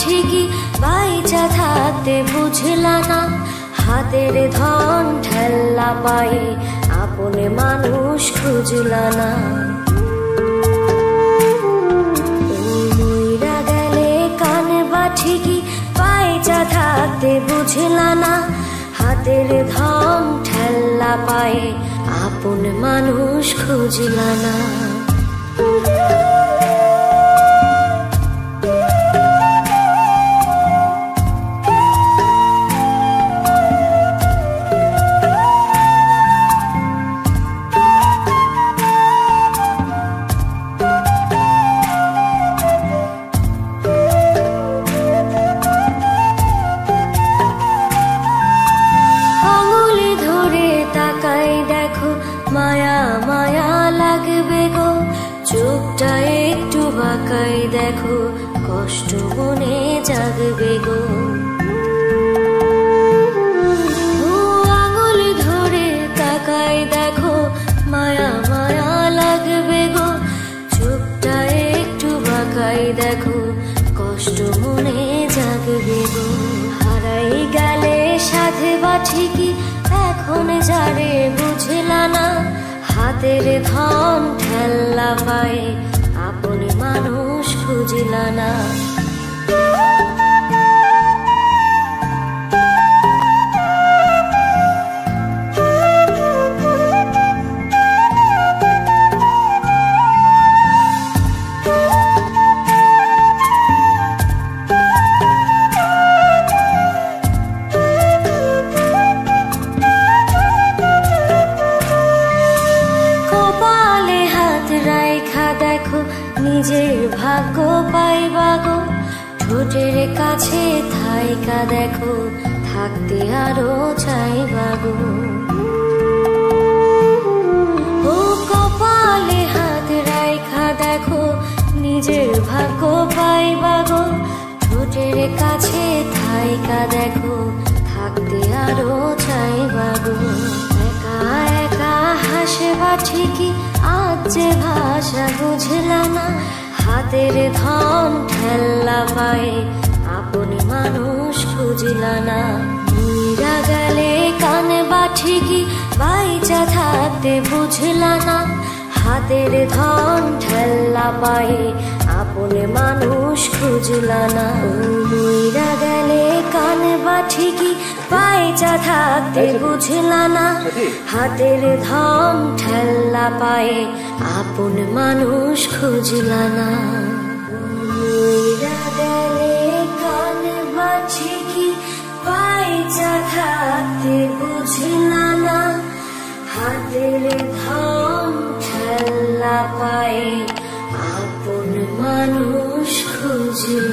ঠিকই বাইচা থাকতে বুঝলা না, হাতের ধন ঠেল্লা পায়ে আপনে মানুষ খুঁজলা না। মইরা গেলে কানে বা ঠিকই বাইচা থাকতে বুঝলা না, হাতের ধন ঠেল্লা পায়ে আপনে মানুষ খুঁজলা না। মায়া মায়া লাগবে গো, চোখটা একটু বাঁকাই দেখো, কষ্ট মনে জাগবে গো। আঙুল ধরে তাকাই দেখো, মায়া মায়া লাগবে গো, চোখটা একটু বাঁকাই দেখো, কষ্ট মনে জাগবে গো। হারাই গেলে সাথে বা ঠিকই এখন যারে বুঝলা না, হাতের ধন ঠেল্লা পায়ে আপনি মানুষ খুঁজলা না। দেখো নিজের ভাগ্য পাইবা গো, ঠোঁটের কাছে থাইকা দেখো, থাকতে আরো চাইবা গো। ও কপালে হাত রাইখা দেখো, নিজের ভাগ্য পাইবা গো, ঠোঁটের কাছে থাইকা দেখো, থাকতে আরো চাইবা গো। একা একা হাসবা ঠিকই আজ যে ভাষা বুঝলা না, হাতের ধন ঠেল্লা পায়ে আপনি মানুষ খুঁজলা না। মইরা গেলে কানে বা ঠিকই বাইচা থাকতে বুঝলা না, হাতের ধন ঠেল্লা পায়ে আপনি মানুষ খুঁজলা না। মইরা গেলে কানে বা ঠিকই বাইচা থাকতে বুঝলা না, হাতের ধন ঠেল্লা পায়ে আপন মানুষ খুঁজলা না। মইরা গেলে কানে বা ঠিকই বাইচা থাকতে বুঝলা না, হাতের ধন ঠেল্লা পায়ে আপন মানুষ খুঁজলা।